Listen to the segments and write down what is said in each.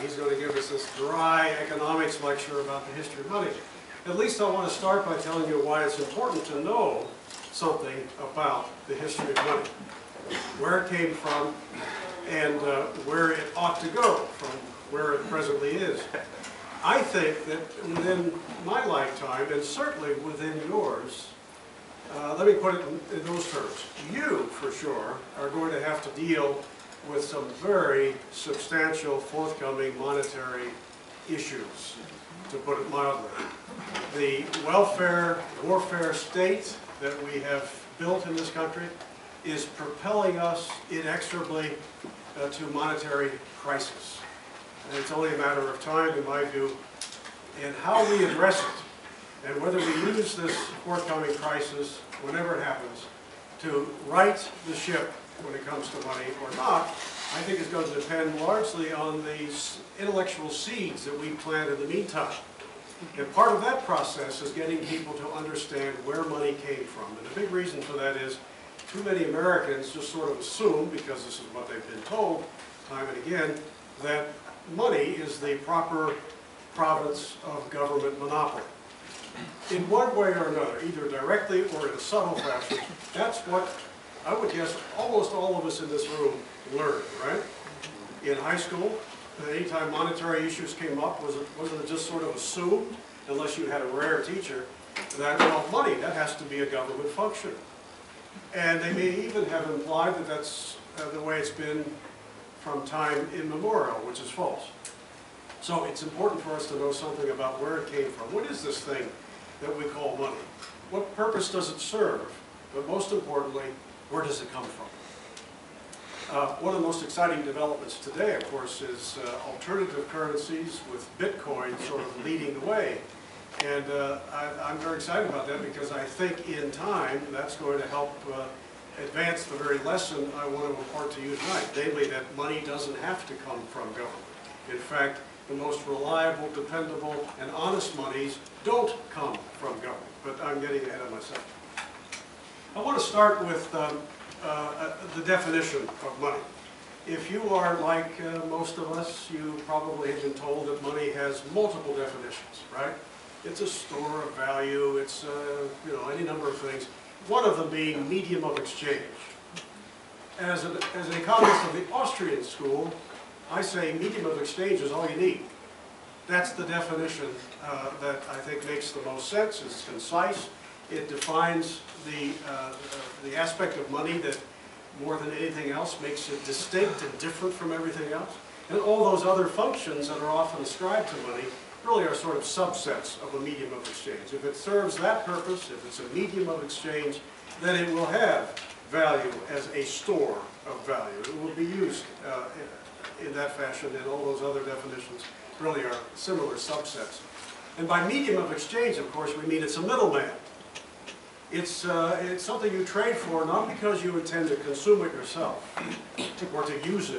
he's going to give us this dry economics lecture about the history of money. At least I want to start by telling you why it's important to know something about the history of money, where it came from, and where it ought to go from where it presently is. I think that within my lifetime, and certainly within yours, let me put it in those terms. You, for sure, are going to have to deal with some very substantial forthcoming monetary issues, to put it mildly. The welfare, warfare state that we have built in this country is propelling us inexorably to monetary crisis. And it's only a matter of time, in my view, and how we address it, and whether we use this forthcoming crisis, whenever it happens, to right the ship when it comes to money or not, I think is going to depend largely on the intellectual seeds that we plant in the meantime. And part of that process is getting people to understand where money came from. And the big reason for that is too many Americans just sort of assume, because this is what they've been told time and again, that money is the proper province of government monopoly. In one way or another, either directly or in a subtle fashion, that's what I would guess almost all of us in this room learned, right? In high school, anytime monetary issues came up, wasn't it just sort of assumed, unless you had a rare teacher, that, well, money, that has to be a government function. And they may even have implied that that's the way it's been from time immemorial, which is false. So it's important for us to know something about where it came from. What is this thing that we call money? What purpose does it serve? But most importantly, where does it come from? One of the most exciting developments today, of course, is alternative currencies, with Bitcoin sort of leading the way. And I'm very excited about that, because I think in time that's going to help advance the very lesson I want to impart to you tonight, namely that money doesn't have to come from government. In fact, the most reliable, dependable, and honest monies don't come from government. But I'm getting ahead of myself. I want to start with the definition of money. If you are like most of us, you probably have been told that money has multiple definitions, right? It's a store of value, it's you know, any number of things. One of them being medium of exchange. As an economist of the Austrian school, I say medium of exchange is all you need. That's the definition that I think makes the most sense. It's concise. It defines the aspect of money that, more than anything else, makes it distinct and different from everything else. And all those other functions that are often ascribed to money really are sort of subsets of a medium of exchange. If it serves that purpose, if it's a medium of exchange, then it will have value as a store of value. It will be used in that fashion, and all those other definitions really are similar subsets. And by medium of exchange, of course, we mean it's a middleman. It's something you trade for, not because you intend to consume it yourself or to use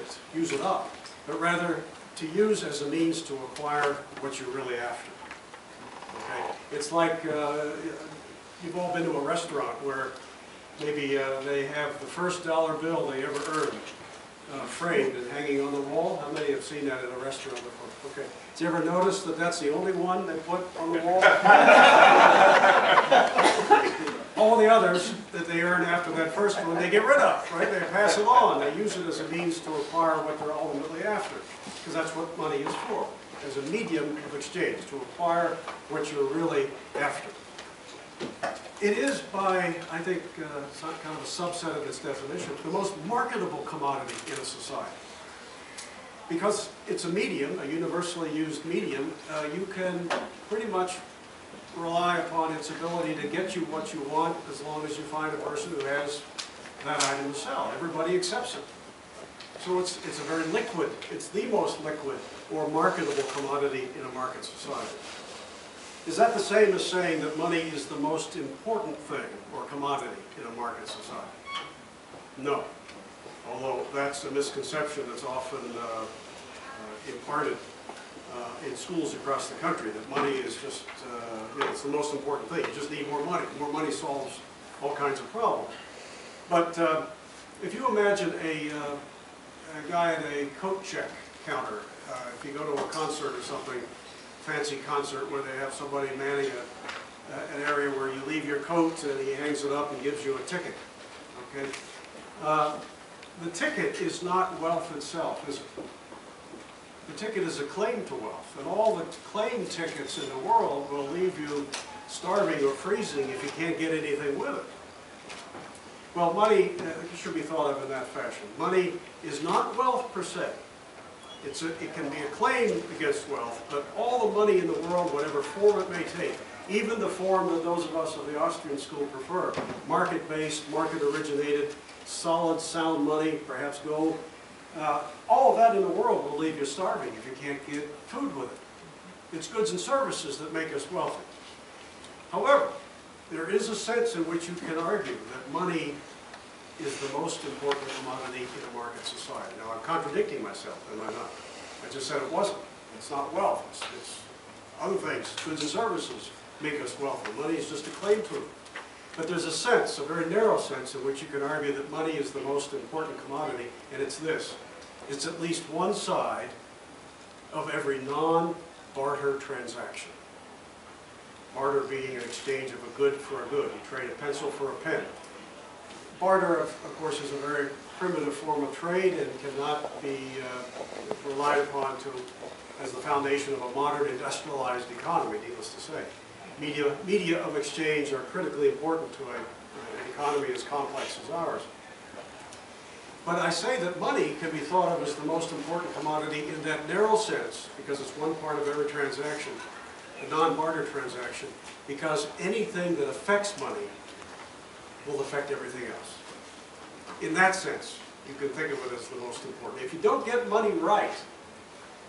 it up, but rather to use as a means to acquire what you're really after. Okay? It's like you've all been to a restaurant where maybe they have the first dollar bill they ever earned framed and hanging on the wall. How many have seen that at a restaurant before? Okay. Did you ever notice that that's the only one they put on the wall? All the others that they earn after that first one, they get rid of, right? They pass it on. They use it as a means to acquire what they're ultimately after, because that's what money is for, as a medium of exchange, to acquire what you're really after. It is, by, I think, kind of a subset of its definition, the most marketable commodity in a society. Because it's a medium, a universally used medium, you can pretty much rely upon its ability to get you what you want, as long as you find a person who has that item to sell. Everybody accepts it. So it's a very liquid, it's the most liquid or marketable commodity in a market society. Is that the same as saying that money is the most important thing or commodity in a market society? No. Although that's a misconception that's often imparted in schools across the country, that money is just, you know, it's the most important thing. You just need more money. More money solves all kinds of problems. But if you imagine a guy at a coat check counter If you go to a concert or something, fancy concert where they have somebody manning an area where you leave your coat and he hangs it up and gives you a ticket. Okay? The ticket is not wealth itself, is it? The ticket is a claim to wealth, and all the claim tickets in the world will leave you starving or freezing if you can't get anything with it. Well, money should be thought of in that fashion. Money is not wealth per se. It can be a claim against wealth, but all the money in the world, whatever form it may take, even the form that those of us of the Austrian school prefer, market-based, market-originated, solid, sound money, perhaps gold, all of that in the world will leave you starving if you can't get food with it. It's goods and services that make us wealthy. However, there is a sense in which you can argue that money is the most important commodity in a market society. Now, I'm contradicting myself, am I not? I just said it wasn't. It's not wealth. It's other things. Goods and services make us wealthy. Money is just a claim to it. But there's a sense, a very narrow sense, in which you can argue that money is the most important commodity, and it's this. It's at least one side of every non-barter transaction. Barter being an exchange of a good for a good. You trade a pencil for a pen. Barter, of course, is a very primitive form of trade and cannot be relied upon as the foundation of a modern industrialized economy, needless to say. Media of exchange are critically important to an economy as complex as ours. But I say that money can be thought of as the most important commodity in that narrow sense, because it's one part of every transaction, a non-barter transaction, because anything that affects money will affect everything else. In that sense, you can think of it as the most important. If you don't get money right,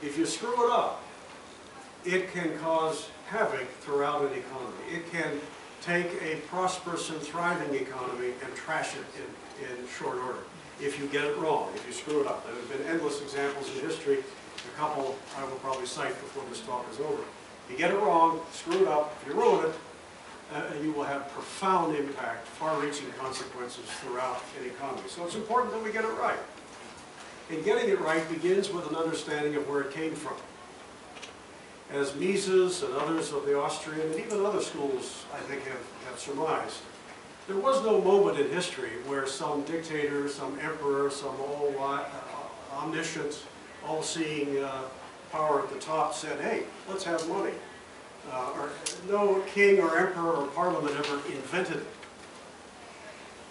if you screw it up, it can cause havoc throughout an economy. It can take a prosperous and thriving economy and trash it in short order if you get it wrong, if you screw it up. There have been endless examples in history. A couple I will probably cite before this talk is over. If you get it wrong, screw it up, if you ruin it, you will have profound impact, far-reaching consequences throughout an economy. So it's important that we get it right. And getting it right begins with an understanding of where it came from. As Mises and others of the Austrian and even other schools, I think, have surmised, there was no moment in history where some dictator, some emperor, some omniscient, all-seeing power at the top said, hey, let's have money. Or no king or emperor or parliament ever invented it.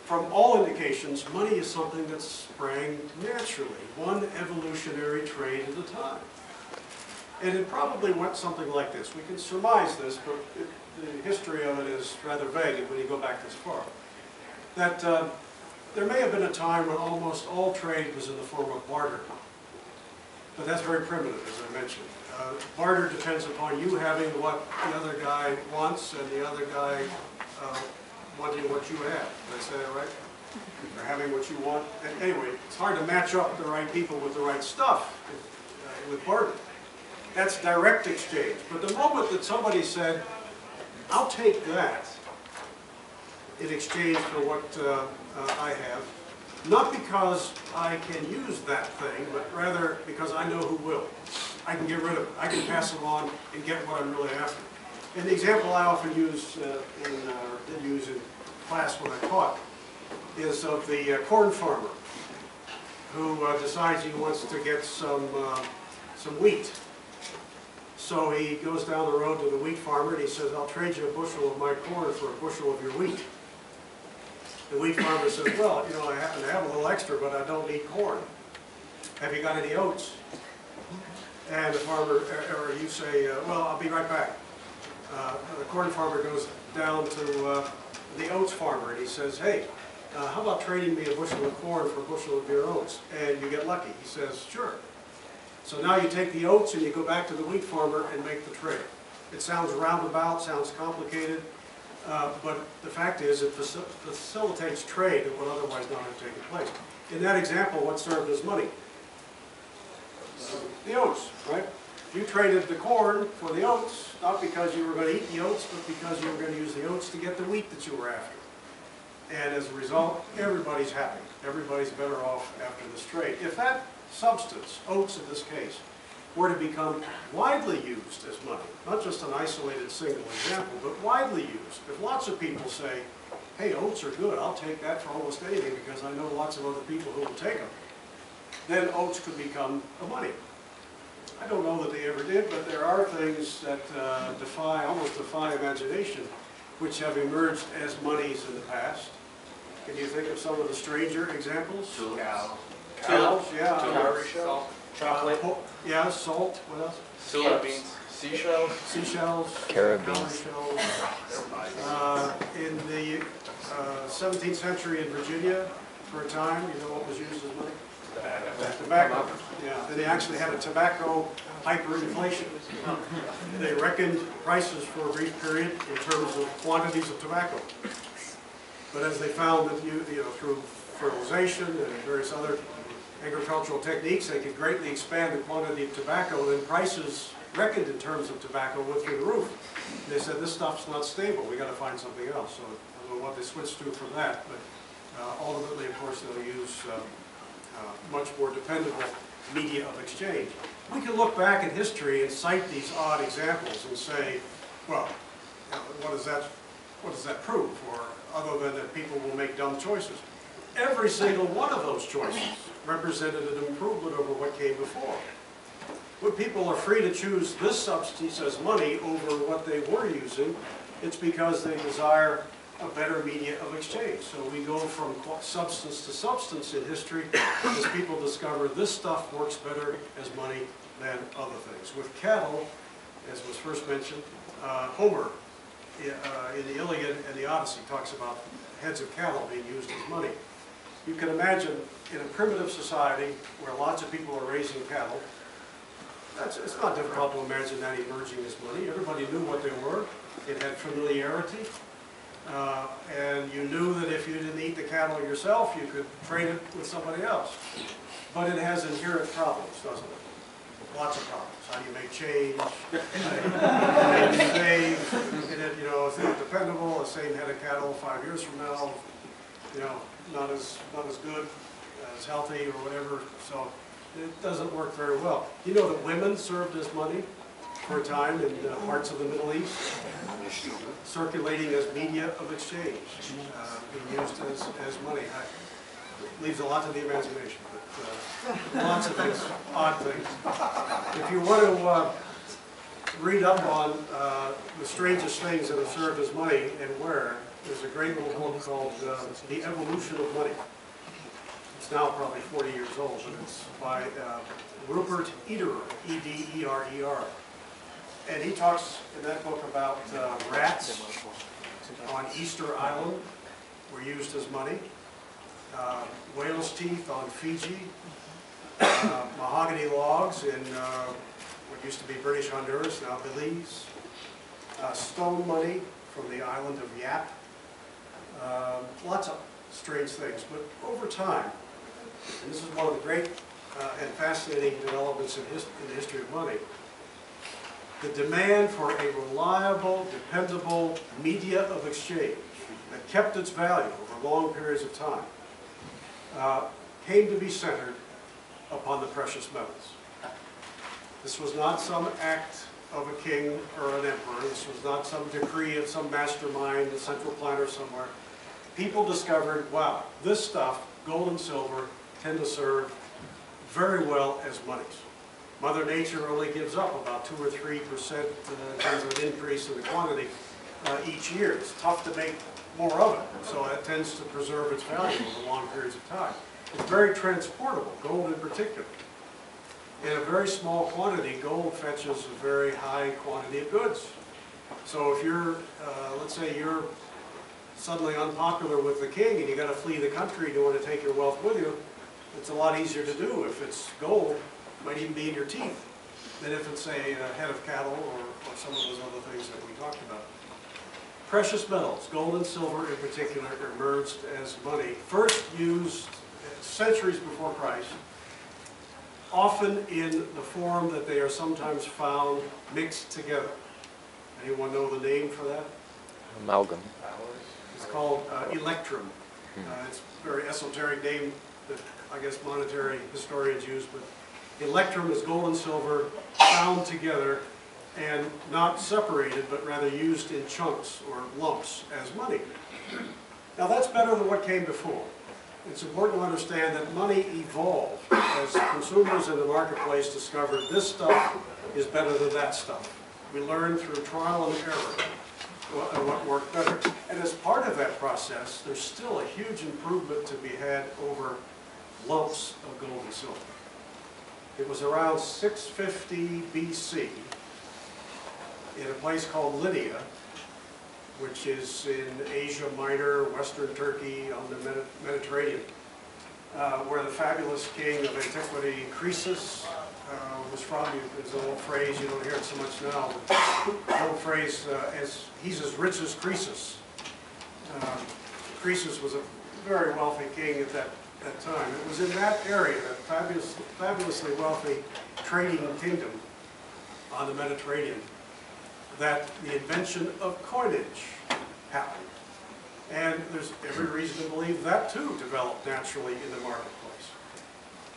From all indications, money is something that sprang naturally, one evolutionary trait at a time. And it probably went something like this. We can surmise this, but the history of it is rather vague when you go back this far. That there may have been a time when almost all trade was in the form of barter. But that's very primitive, as I mentioned. Barter depends upon you having what the other guy wants and the other guy wanting what you have. Did I say that right? Or having what you want. And anyway, it's hard to match up the right people with the right stuff with barter. That's direct exchange. But the moment that somebody said, I'll take that in exchange for what I have, not because I can use that thing, but rather because I know who will. I can get rid of it. I can pass it on and get what I'm really after. And the example I often use, did use in class when I taught, is of the corn farmer who decides he wants to get some wheat. So he goes down the road to the wheat farmer and he says, I'll trade you a bushel of my corn for a bushel of your wheat. The wheat farmer says, well, you know, I happen to have a little extra, but I don't need corn. Have you got any oats? And the farmer, or you say, well, I'll be right back. The corn farmer goes down to the oats farmer and he says, hey, how about trading me a bushel of corn for a bushel of your oats? And you get lucky. He says, sure. So now you take the oats and you go back to the wheat farmer and make the trade. It sounds roundabout, sounds complicated, but the fact is it facilitates trade that would otherwise not have taken place. In that example, what served as money? The oats, right? You traded the corn for the oats, not because you were going to eat the oats, but because you were going to use the oats to get the wheat that you were after. And as a result, everybody's happy. Everybody's better off after this trade. If that substance, oats in this case, were to become widely used as money, not just an isolated single example, but widely used. If lots of people say, hey, oats are good, I'll take that for almost anything because I know lots of other people who will take them, then oats could become a money. I don't know that they ever did, but there are things that almost defy imagination, which have emerged as monies in the past. Can you think of some of the stranger examples? Cows, yeah. Cowrie shell. Chocolate. Yeah, salt, what else? Soybeans. Seashells. Seashells. Carabines. Cowrie shells. In the 17th century in Virginia, for a time, you know what was used as money? Tobacco. Yeah, they actually had a tobacco hyperinflation. They reckoned prices for a brief period in terms of quantities of tobacco. But as they found that through fertilization and various other agricultural techniques, they could greatly expand the quantity of tobacco, then prices reckoned in terms of tobacco went through the roof. And they said, this stuff's not stable, we got to find something else. So I don't know what they switched to from that, but ultimately, of course, they'll use much more dependable media of exchange. We can look back in history and cite these odd examples and say, well, what does that prove? Or other than that people will make dumb choices. Every single one of those choices represented an improvement over what came before. When people are free to choose this substance as money over what they were using, it's because they desire a better media of exchange. So we go from substance to substance in history as people discover this stuff works better as money than other things. With cattle, as was first mentioned, Homer in the Iliad and the Odyssey talks about heads of cattle being used as money. You can imagine in a primitive society where lots of people are raising cattle, it's not difficult to imagine that emerging as money. Everybody knew what they were. It had familiarity. And you knew that if you didn't eat the cattle yourself, you could trade it with somebody else. But it has inherent problems, doesn't it? Lots of problems. How do you make change? How do you save? It's not dependable. The same head of cattle 5 years from now, not as good, as healthy or whatever. So it doesn't work very well. You know that women served as money for a time in parts of the Middle East, circulating as media of exchange, being used as money. It leaves a lot to the imagination, but lots of things, odd things. If you want to read up on the strangest things that have served as money and where, there's a great little book called The Evolution of Money. It's now probably 40 years old, but it's by Rupert Ederer, E-D-E-R-E-R. And he talks in that book about rats on Easter Island were used as money, whale's teeth on Fiji, mahogany logs in what used to be British Honduras, now Belize, stone money from the island of Yap, lots of strange things. But over time, and this is one of the great and fascinating developments in the history of money, the demand for a reliable, dependable media of exchange that kept its value over long periods of time came to be centered upon the precious metals. This was not some act of a king or an emperor. This was not some decree of some mastermind, a central planner somewhere. People discovered, wow, this stuff, gold and silver, tend to serve very well as monies. Mother Nature only gives up about 2 or 3% in terms of an increase in the quantity each year. It's tough to make more of it, so that tends to preserve its value over long periods of time. It's very transportable, gold in particular. In a very small quantity, gold fetches a very high quantity of goods. So if you're, let's say you're suddenly unpopular with the king and you got to flee the country and you want to take your wealth with you, it's a lot easier to do if it's gold. It might even be in your teeth than if it's a head of cattle or some of those other things that we talked about. Precious metals, gold and silver in particular, emerged as money, first used centuries before Christ, often in the form that they are sometimes found mixed together. Anyone know the name for that? Amalgam. It's called electrum. It's a very esoteric name that I guess monetary historians use, but Electrum is gold and silver bound together and not separated, but rather used in chunks or lumps as money. Now that's better than what came before. It's important to understand that money evolved as consumers in the marketplace discovered this stuff is better than that stuff. We learned through trial and error what worked better. And as part of that process, there's still a huge improvement to be had over lumps of gold and silver. It was around 650 BC in a place called Lydia, which is in Asia Minor, Western Turkey, on the Mediterranean, where the fabulous king of antiquity, Croesus, was from. There's an old phrase, you don't hear it so much now, but the old phrase, he's as rich as Croesus. Croesus was a very wealthy king at that time. It was in that area, that fabulously wealthy trading kingdom on the Mediterranean, that the invention of coinage happened. And there's every reason to believe that too developed naturally in the marketplace.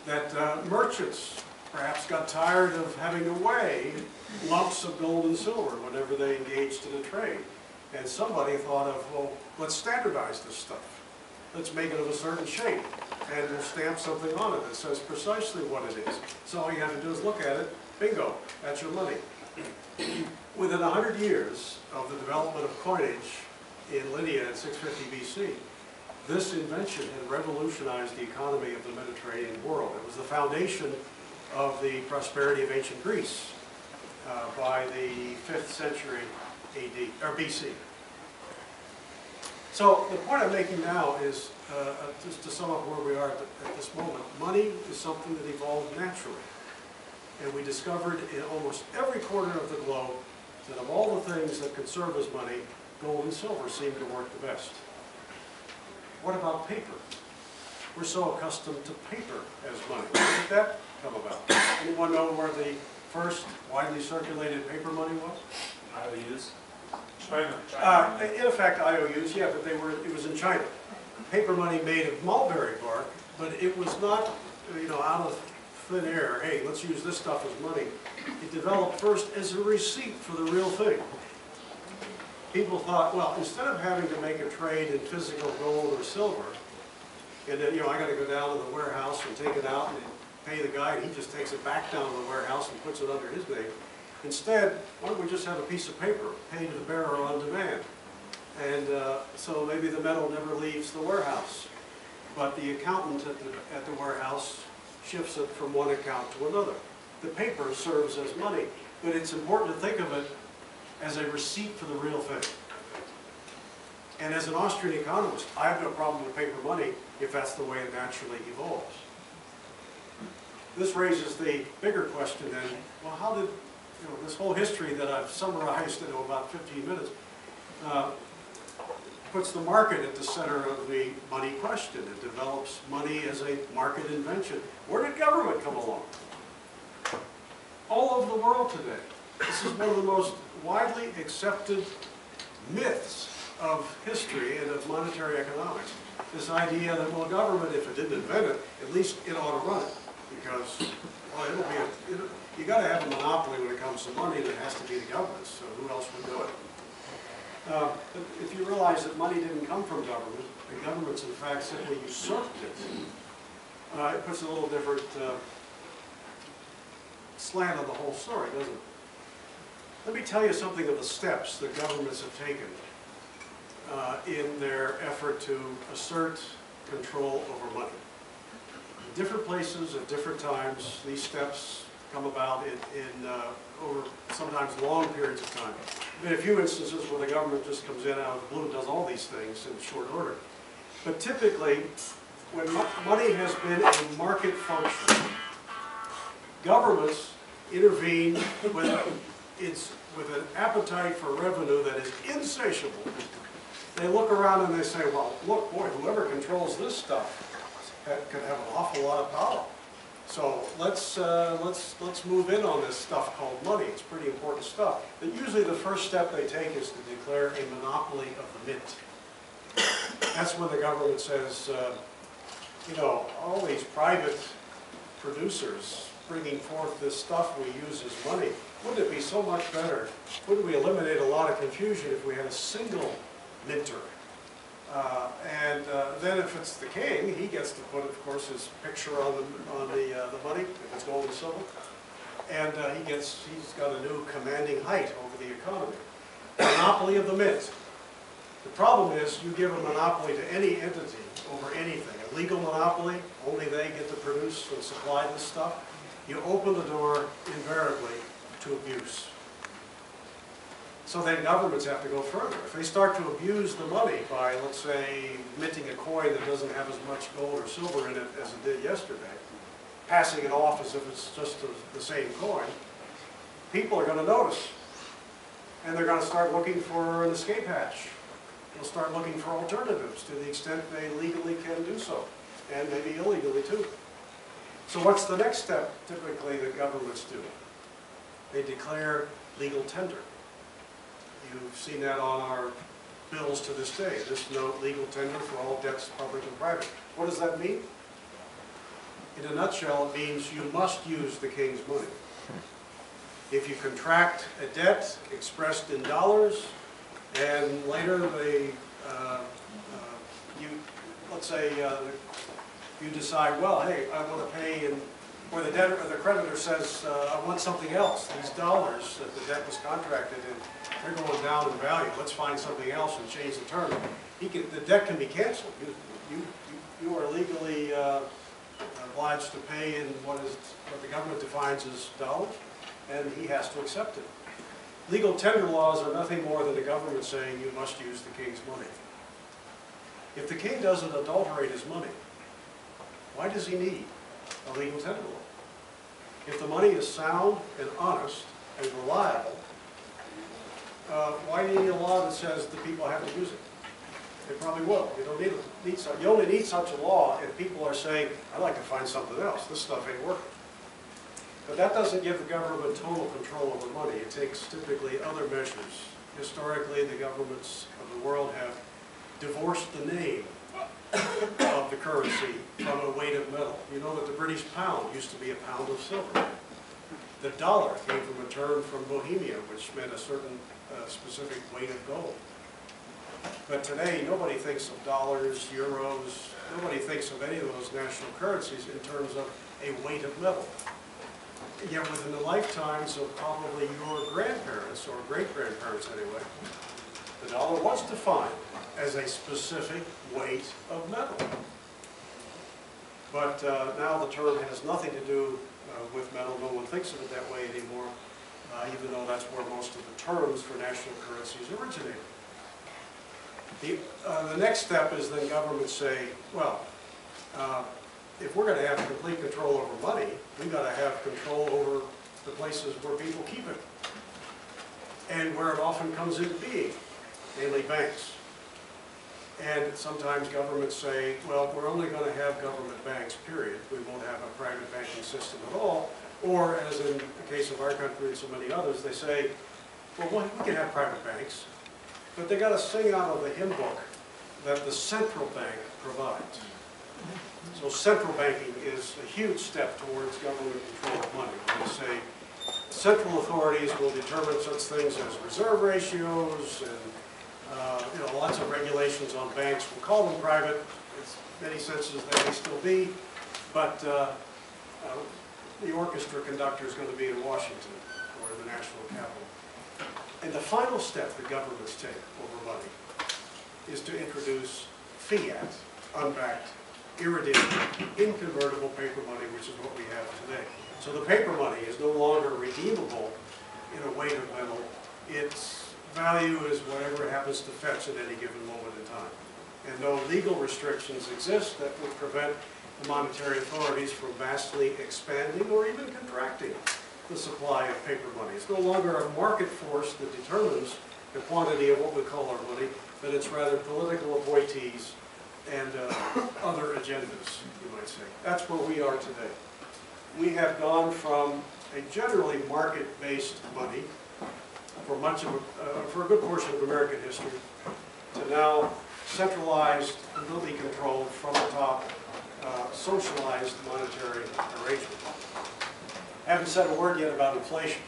That merchants perhaps got tired of having to weigh lumps of gold and silver whenever they engaged in a trade. And somebody thought of, well, let's standardize this stuff. Let's make it of a certain shape, and we'll stamp something on it that says precisely what it is. So all you have to do is look at it, bingo, that's your money. Within 100 years of the development of coinage in Lydia in 650 BC, this invention had revolutionized the economy of the Mediterranean world. It was the foundation of the prosperity of ancient Greece by the 5th century AD, or BC. So the point I'm making now is, just to sum up where we are at this moment, money is something that evolved naturally. And we discovered in almost every corner of the globe that of all the things that could serve as money, gold and silver seem to work the best. What about paper? We're so accustomed to paper as money. Where did that come about? Anyone know where the first widely circulated paper money was? IOUs. China. In effect, IOUs, yeah, but it was in China. Paper money made of mulberry bark, but it was not, out of thin air. Hey, let's use this stuff as money. It developed first as a receipt for the real thing. People thought, well, instead of having to make a trade in physical gold or silver, and then, I got to go down to the warehouse and take it out and pay the guy, and he just takes it back down to the warehouse and puts it under his name. Instead, why don't we just have a piece of paper, pay to the bearer on demand? And so maybe the metal never leaves the warehouse, but the accountant at the warehouse shifts it from one account to another. The paper serves as money, but it's important to think of it as a receipt for the real thing. And as an Austrian economist, I have no problem with paper money if that's the way it naturally evolves. This raises the bigger question then, well, how did this whole history that I've summarized in about 15 minutes puts the market at the center of the money question. It develops money as a market invention. Where did government come along? All over the world today. This is one of the most widely accepted myths of history and of monetary economics. This idea that, well, government, if it didn't invent it, at least it ought to run it. Because, well, you got to have a monopoly when it comes to money, and it has to be the government, so who else would do it? But if you realize that money didn't come from government, the governments in fact simply usurped it, it puts a little different slant on the whole story, doesn't it? Let me tell you something of the steps that governments have taken in their effort to assert control over money. In different places at different times, these steps come about in over sometimes long periods of time. There have been a few instances where the government just comes in out of the blue and does all these things in short order. But typically, when money has been a market function, governments intervene with an appetite for revenue that is insatiable. They look around and they say, well, look, boy, whoever controls this stuff could have an awful lot of power. So let's move in on this stuff called money. It's pretty important stuff. But usually the first step they take is to declare a monopoly of the mint. That's when the government says, all these private producers bringing forth this stuff we use as money, wouldn't it be so much better? Wouldn't we eliminate a lot of confusion if we had a single minter? Then if it's the king, he gets to put, of course, his picture on the money, if it's gold and silver. And he's got a new commanding height over the economy. Monopoly of the mint. The problem is you give a monopoly to any entity over anything. A legal monopoly, only they get to produce and supply this stuff. You open the door invariably to abuse. So then governments have to go further. If they start to abuse the money by, let's say, minting a coin that doesn't have as much gold or silver in it as it did yesterday, passing it off as if it's just the same coin, people are going to notice. And they're going to start looking for an escape hatch. They'll start looking for alternatives to the extent they legally can do so, and maybe illegally too. So what's the next step typically that governments do? They declare legal tender. You've seen that on our bills to this day. This note, legal tender for all debts, public and private. What does that mean? In a nutshell, it means you must use the king's money. If you contract a debt expressed in dollars, and later let's say you decide, well, hey, I want to pay, or the debtor or the creditor says, I want something else. These dollars that the debt was contracted in, they're going down in value. Let's find something else and change the term. The debt can be canceled. You are legally obliged to pay in what the government defines as dollars, and he has to accept it. Legal tender laws are nothing more than the government saying you must use the king's money. If the king doesn't adulterate his money, why does he need a legal tender law? If the money is sound and honest and reliable, why do you need a law that says the people have to use it? They probably will. You don't need such. You only need such a law if people are saying, I'd like to find something else. This stuff ain't working. But that doesn't give the government total control over money. It takes typically other measures. Historically, the governments of the world have divorced the name of the currency from a weight of metal. You know that the British pound used to be a pound of silver. The dollar came from a term from Bohemia, which meant a certain specific weight of gold. But today, nobody thinks of dollars, euros, nobody thinks of any of those national currencies in terms of a weight of metal. Yet within the lifetimes of probably your grandparents, or great-grandparents anyway, the dollar was defined as a specific weight of metal. But now the term has nothing to do with metal. No one thinks of it that way anymore, even though that's where most of the terms for national currencies originate. The next step is then governments say, well, if we're going to have complete control over money, we've got to have control over the places where people keep it and where it often comes into being, namely banks. And sometimes governments say, well, we're only going to have government banks, period. We won't have a private banking system at all. Or, as in the case of our country and so many others, they say, well, we can have private banks, but they got to sing out of the hymn book that the central bank provides. So central banking is a huge step towards government control of money. They say central authorities will determine such things as reserve ratios and lots of regulations on banks. We'll call them private. In many senses they may still be, but the orchestra conductor is going to be in Washington or in the national capital. And the final step that governments take over money is to introduce fiat, unbacked, irredeemable, inconvertible paper money, which is what we have today. So the paper money is no longer redeemable in a weight of metal. Its value is whatever it happens to fetch at any given moment in time. And no legal restrictions exist that would prevent the monetary authorities from vastly expanding or even contracting the supply of paper money. It's no longer a market force that determines the quantity of what we call our money, but it's rather political appointees and other agendas, you might say. That's where we are today. We have gone from a generally market-based money for a good portion of American history to now centralized, completely controlled from the top, socialized monetary arrangement. Haven't said a word yet about inflation.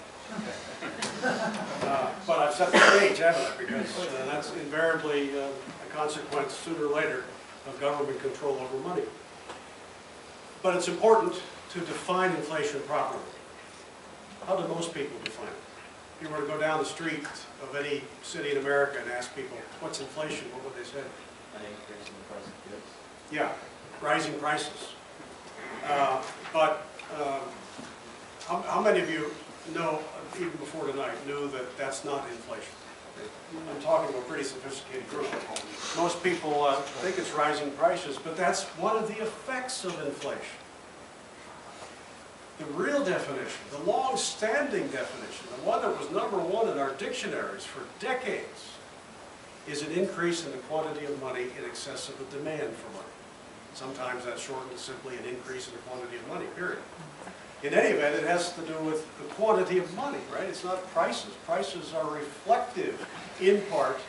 But I've set the stage, haven't I? Because that's invariably a consequence sooner or later of government control over money. But it's important to define inflation properly. How do most people define it? If you were to go down the street of any city in America and ask people, what's inflation, what would they say? An increase in the price of goods. Yeah, rising prices. How many of you know, even before tonight, knew that that's not inflation? I'm talking to a pretty sophisticated group. Most people think it's rising prices, but that's one of the effects of inflation. The real definition, the long-standing definition, the one that was #1 in our dictionaries for decades, is an increase in the quantity of money in excess of the demand for money. Sometimes that's shortened to simply an increase in the quantity of money, period. In any event, it has to do with the quantity of money, right? It's not prices. Prices are reflective, in part,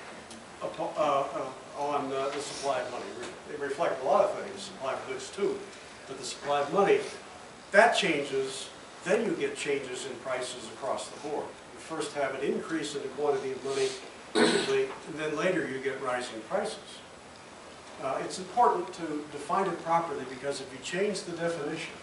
on the supply of money. They reflect a lot of things, supply of goods too, but the supply of money, that changes, then you get changes in prices across the board. You first have an increase in the quantity of money, typically, and then later you get rising prices. It's important to define it properly because if you change the definition,